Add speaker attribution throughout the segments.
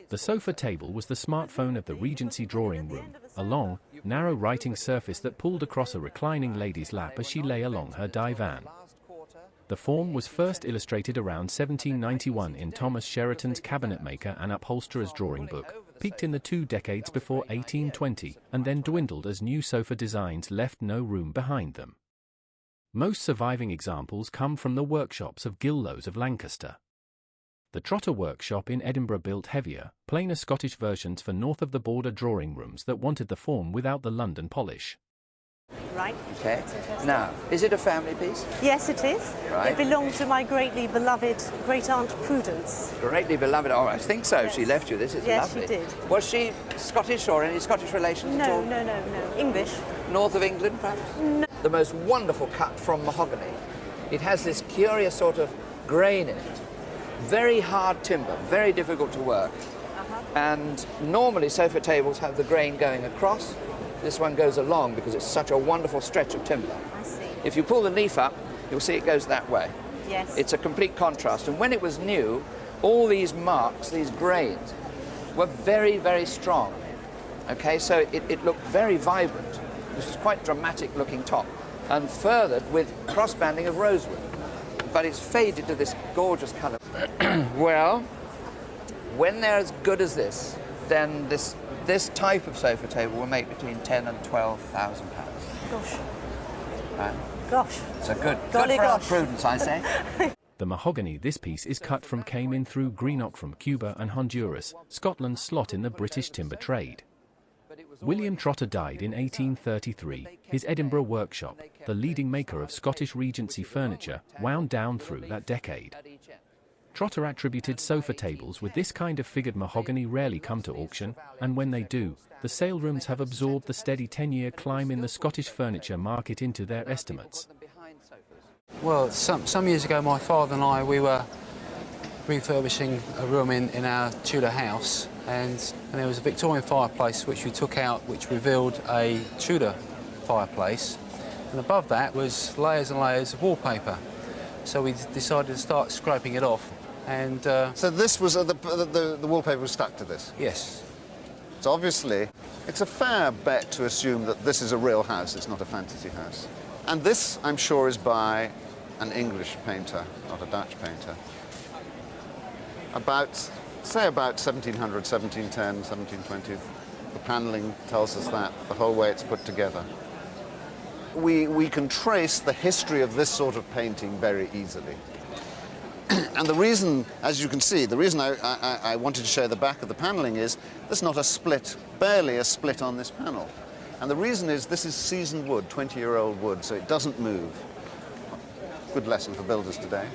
Speaker 1: The sofa table was the smartphone of the Regency drawing room, a long, narrow writing surface that pulled across a reclining lady's lap as she lay along her divan. The form was first illustrated around 1791 in Thomas Sheraton's cabinetmaker and upholsterer's drawing book, peaked in the 2 decades before 1820, and then dwindled as new sofa designs left no room behind them. Most surviving examples come from the workshops of Gillows of Lancaster. The Trotter workshop in Edinburgh built heavier, plainer Scottish versions for north-of-the-border drawing rooms that wanted the form without the London polish.
Speaker 2: Right.
Speaker 3: Okay. Now, is it a family piece?
Speaker 2: Yes, it is.
Speaker 3: Right.
Speaker 2: It belonged to my greatly beloved great-aunt Prudence.
Speaker 3: Greatly beloved. Oh, I think so.
Speaker 2: Yes.
Speaker 3: She left you. This is
Speaker 2: Yes,
Speaker 3: lovely.
Speaker 2: she did.
Speaker 3: Was she Scottish or any Scottish relations at all?
Speaker 2: No. English.
Speaker 3: North of England, perhaps?
Speaker 2: No.
Speaker 3: The most wonderful cut from mahogany. It has this curious sort of grain in it. Very hard timber, very difficult to work. And normally sofa tables have the grain going across. This one goes along because it's such a wonderful stretch of timber.
Speaker 2: I see.
Speaker 3: If you pull the leaf up, you'll see it goes that way.
Speaker 2: Yes.
Speaker 3: It's a complete contrast. And when it was new, all these marks, these grains, were very, very strong. Okay, so it looked very vibrant. This was quite dramatic looking top. And furthered with cross-banding of rosewood. But it's faded to this gorgeous colour. Well, when they're as good as this, then this type of sofa table will make between £10,000 and £12,000.
Speaker 2: Gosh.
Speaker 3: Right?
Speaker 2: Gosh.
Speaker 3: So good.
Speaker 2: Golly
Speaker 3: Good for our
Speaker 2: gosh.
Speaker 3: Prudence, I say.
Speaker 1: The mahogany this piece is cut from came in through Greenock from Cuba and Honduras, Scotland's slot in the British timber trade. William Trotter died in 1833. His Edinburgh workshop, the leading maker of Scottish Regency furniture, wound down through that decade. Trotter attributed sofa tables with this kind of figured mahogany rarely come to auction, and when they do, the sale rooms have absorbed the steady 10-year climb in the Scottish furniture market into their estimates.
Speaker 4: Well, some years ago, my father and I, we were refurbishing a room in our Tudor house, and there was a Victorian fireplace which we took out, which revealed a Tudor fireplace, and above that was layers and layers of wallpaper. So we decided to start scraping it off, and...
Speaker 5: So this was, the wallpaper was stuck to this?
Speaker 4: Yes.
Speaker 5: So obviously, it's a fair bet to assume that this is a real house, it's not a fantasy house. And this, I'm sure, is by an English painter, not a Dutch painter. Say about 1700, 1710, 1720. The panelling tells us that, the whole way it's put together. We can trace the history of this sort of painting very easily. And the reason, as you can see, the reason I wanted to show the back of the panelling is there's not a split, barely a split on this panel. And the reason is this is seasoned wood, 20-year-old wood, so it doesn't move. Good lesson for builders today.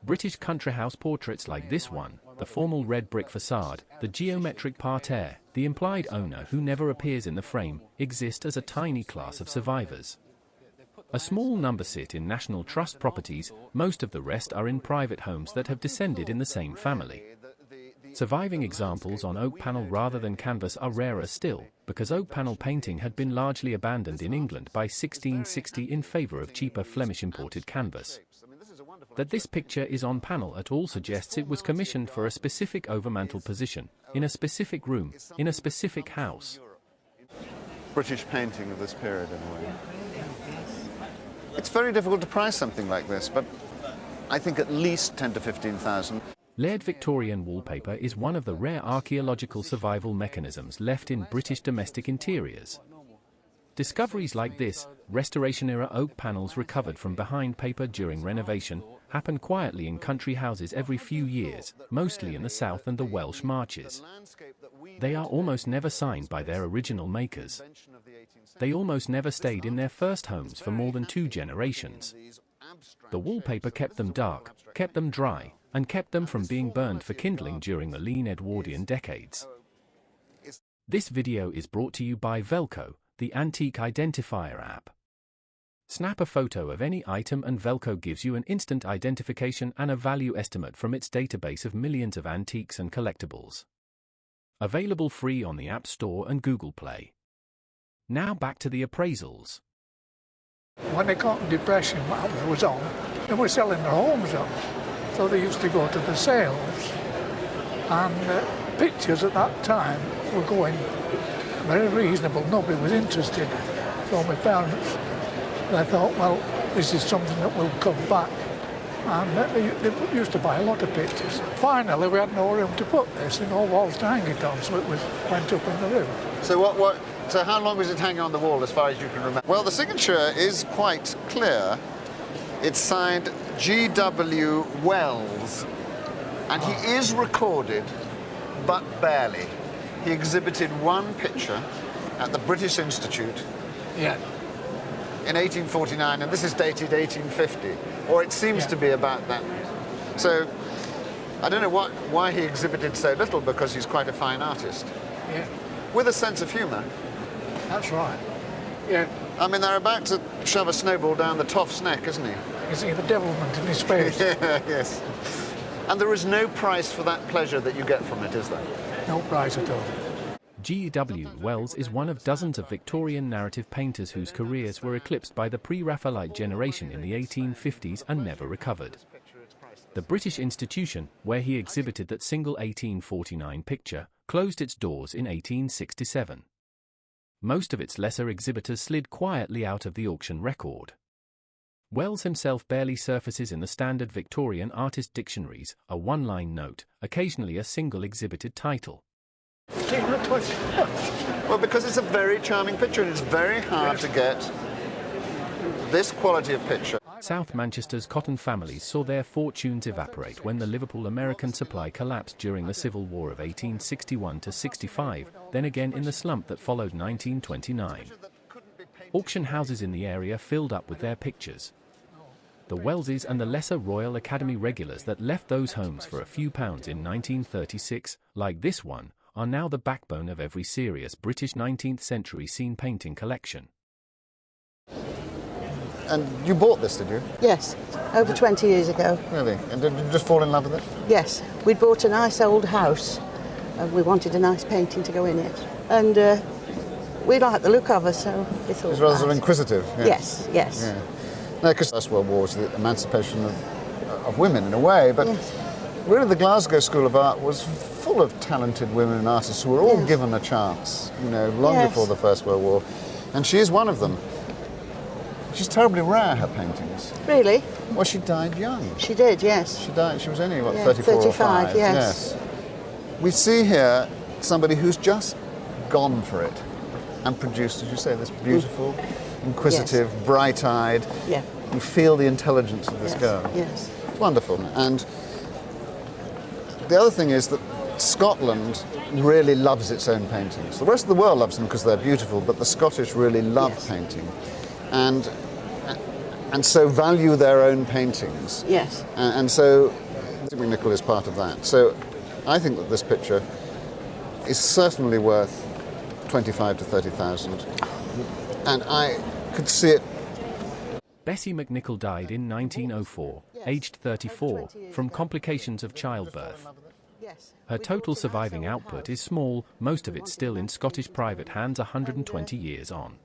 Speaker 1: British country house portraits like this one, the formal red brick facade, the geometric parterre, the implied owner who never appears in the frame, exist as a tiny class of survivors. A small number sit in National Trust properties, most of the rest are in private homes that have descended in the same family. Surviving examples on oak panel rather than canvas are rarer still, because oak panel painting had been largely abandoned in England by 1660 in favour of cheaper Flemish imported canvas. That this picture is on panel at all suggests it was commissioned for a specific overmantel position, in a specific room, in a specific house.
Speaker 5: British painting of this period, in a way. It's very difficult to price something like this, but I think at least 10 to 15,000.
Speaker 1: Layered Victorian wallpaper is one of the rare archaeological survival mechanisms left in British domestic interiors. Discoveries like this, Restoration-era oak panels recovered from behind paper during renovation, happen quietly in country houses every few years, mostly in the south and the Welsh marches. They are almost never signed by their original makers. They almost never stayed in their first homes for more than 2 generations. The wallpaper kept them dark, kept them dry, and kept them from being burned for kindling during the lean Edwardian decades. This video is brought to you by Velco, the Antique Identifier app. Snap a photo of any item and Velco gives you an instant identification and a value estimate from its database of millions of antiques and collectibles. Available free on the App Store and Google Play. Now back to the appraisals.
Speaker 6: When the Cotton Depression was on, they were selling their homes up. So they used to go to the sales. And pictures at that time were going very reasonable. Nobody was interested. So my parents, they thought, well, this is something that will come back. And they used to buy a lot of pictures. Finally, we had no room to put this, no walls to hang it on, so it went up in the room.
Speaker 5: So so how long was it hanging on the wall, as far as you can remember? Well, the signature is quite clear. It's signed G.W. Wells, and he is recorded, but barely. He exhibited one picture at the British Institute in 1849, and this is dated 1850, or it seems to be about that. So I don't know why he exhibited so little, because he's quite a fine artist.
Speaker 6: Yeah.
Speaker 5: With a sense of humour.
Speaker 6: That's right. Yeah.
Speaker 5: I mean, they're about to shove a snowball down the toff's neck, isn't he?
Speaker 6: You see the devilment in his face.
Speaker 5: Yeah, yes. And there is no price for that pleasure that you get from it, is there?
Speaker 6: No price at all.
Speaker 1: G.W. Wells is one of dozens of Victorian narrative painters whose careers were eclipsed by the pre-Raphaelite generation in the 1850s and never recovered. The British institution, where he exhibited that single 1849 picture, closed its doors in 1867. Most of its lesser exhibitors slid quietly out of the auction record. Wells himself barely surfaces in the standard Victorian artist dictionaries, a one-line note, occasionally a single exhibited title.
Speaker 5: Well, because it's a very charming picture, and it's very hard to get this quality of picture.
Speaker 1: South Manchester's cotton families saw their fortunes evaporate when the Liverpool American supply collapsed during the Civil War of 1861-65, then again in the slump that followed 1929. Auction houses in the area filled up with their pictures. The Welleses and the lesser Royal Academy regulars that left those homes for a few pounds in 1936, like this one, are now the backbone of every serious British 19th century scene painting collection.
Speaker 5: And you bought this, did you?
Speaker 7: Yes, over 20 years ago.
Speaker 5: Really? And did you just fall in love with it?
Speaker 7: Yes, we'd bought a nice old house and we wanted a nice painting to go in it. And we liked the look of her, so we thought...
Speaker 5: It's rather sort of inquisitive.
Speaker 7: Yes, yes.
Speaker 5: Yeah. No, because the First World War was the emancipation of women in a way, but really the Glasgow School of Art was full of talented women and artists who were all given a chance, you know, long before the First World War. And she is one of them. She's terribly rare, her paintings.
Speaker 7: Really?
Speaker 5: Well, she died young.
Speaker 7: She did, yes.
Speaker 5: She died, she was only, what, 34
Speaker 7: 35,
Speaker 5: or 5?
Speaker 7: yes.
Speaker 5: We see here somebody who's just gone for it and produced, as you say, this beautiful, inquisitive, bright-eyed.
Speaker 7: Yeah.
Speaker 5: You feel the intelligence of this girl.
Speaker 7: Yes.
Speaker 5: Wonderful. And the other thing is that Scotland really loves its own paintings. The rest of the world loves them because they're beautiful, but the Scottish really love painting. And so value their own paintings.
Speaker 7: Yes.
Speaker 5: And so McNichol is part of that. So I think that this picture is certainly worth 25 to 30,000. And I could see it.
Speaker 1: Bessie McNichol died in 1904, aged 34, from complications of childbirth. Her total surviving output is small, most of it still in Scottish private hands 120 years on.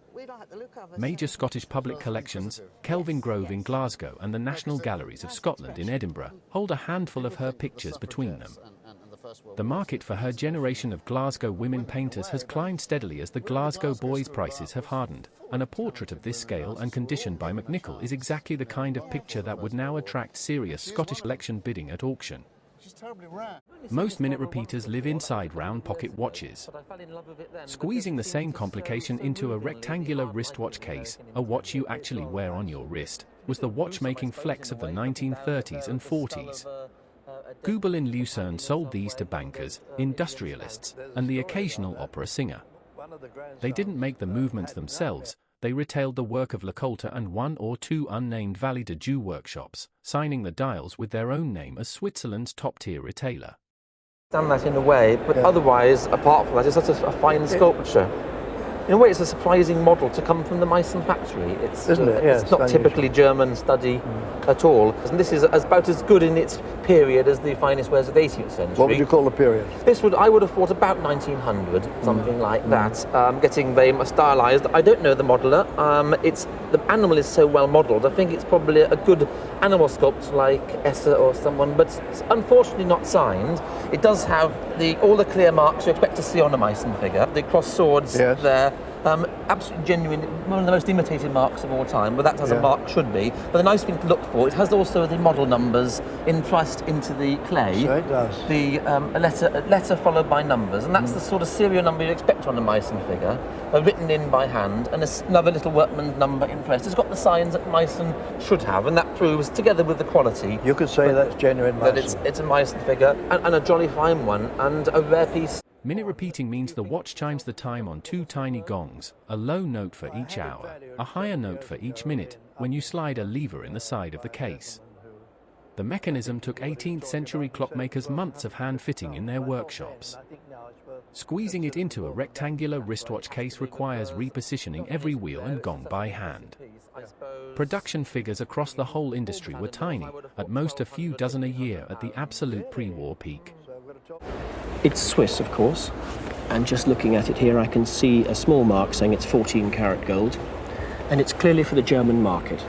Speaker 1: Major Scottish public collections, Kelvin Grove in Glasgow and the National Galleries of Scotland in Edinburgh, hold a handful of her pictures between them. The market for her generation of Glasgow women painters has climbed steadily as the Glasgow boys' prices have hardened, and a portrait of this scale and condition by McNichol is exactly the kind of picture that would now attract serious Scottish collection bidding at auction. Most minute repeaters live inside round pocket watches. Squeezing the same complication into a rectangular wristwatch case, a watch you actually wear on your wrist, was the watchmaking flex of the 1930s and 40s. Goubel in Lucerne sold these to bankers, industrialists, and the occasional opera singer. They didn't make the movements themselves, they retailed the work of Lecoultre and one or two unnamed Vallée de Dieu workshops, signing the dials with their own name as Switzerland's top-tier retailer.
Speaker 8: Done that in a way, but otherwise, apart from that, it's such a fine sculpture. In a way, it's a surprising model to come from the Meissen factory. It's,
Speaker 9: Isn't it? Yes,
Speaker 8: it's not
Speaker 9: unusual.
Speaker 8: typically German study at all. And this is about as good in its period as the finest wares of the 18th century.
Speaker 9: What would you call the period?
Speaker 8: I would have thought about 1900, something like that. Getting very much stylised. I don't know the modeller. The animal is so well modelled. I think it's probably a good animal sculptor like Esser or someone, but it's unfortunately not signed. It does have all the clear marks you expect to see on a Meissen figure. The cross swords there. Absolutely genuine, one of the most imitated marks of all time, but that's as a mark should be. But the nice thing to look for, it has also the model numbers impressed into the clay.
Speaker 9: So it does.
Speaker 8: A letter followed by numbers, and that's the sort of serial number you'd expect on a Meissen figure, written in by hand, and another little workman's number impressed. It's got the signs that Meissen should have, and that proves, together with the quality,
Speaker 9: You could say that's genuine
Speaker 8: that
Speaker 9: Meissen.
Speaker 8: it's a Meissen figure, and a jolly fine one, and a rare piece.
Speaker 1: Minute repeating means the watch chimes the time on two tiny gongs, a low note for each hour, a higher note for each minute, when you slide a lever in the side of the case. The mechanism took 18th century clockmakers months of hand fitting in their workshops. Squeezing it into a rectangular wristwatch case requires repositioning every wheel and gong by hand. Production figures across the whole industry were tiny, at most a few dozen a year at the absolute pre-war peak.
Speaker 10: It's Swiss, of course, and just looking at it here I can see a small mark saying it's 14 karat gold, and it's clearly for the German market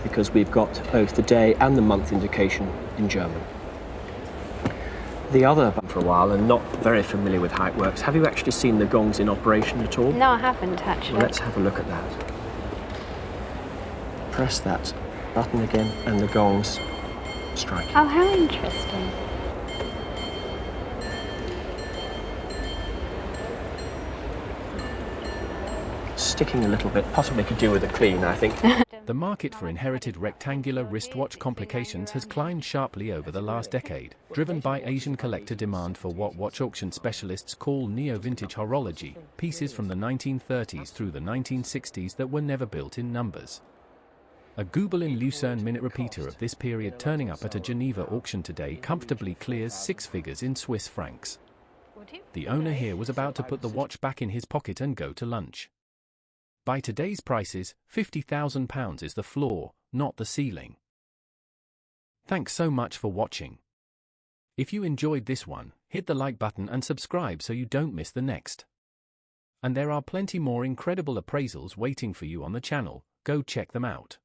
Speaker 10: because we've got both the day and the month indication in German. The other, for a while and not very familiar with how it works, have you actually seen the gongs in operation at all?
Speaker 11: No, I haven't actually.
Speaker 10: Well, let's have a look at that. Press that button again and the gongs strike.
Speaker 11: Oh, how interesting.
Speaker 10: Sticking a little bit, possibly could do with a clean, I think.
Speaker 1: The market for inherited rectangular wristwatch complications has climbed sharply over the last decade, driven by Asian collector demand for what watch auction specialists call neo-vintage horology, pieces from the 1930s through the 1960s that were never built in numbers. A Goubel in Lucerne minute repeater of this period turning up at a Geneva auction today comfortably clears 6 figures in Swiss francs. The owner here was about to put the watch back in his pocket and go to lunch. By today's prices, £50,000 is the floor, not the ceiling. Thanks so much for watching. If you enjoyed this one, hit the like button and subscribe so you don't miss the next. And there are plenty more incredible appraisals waiting for you on the channel, go check them out.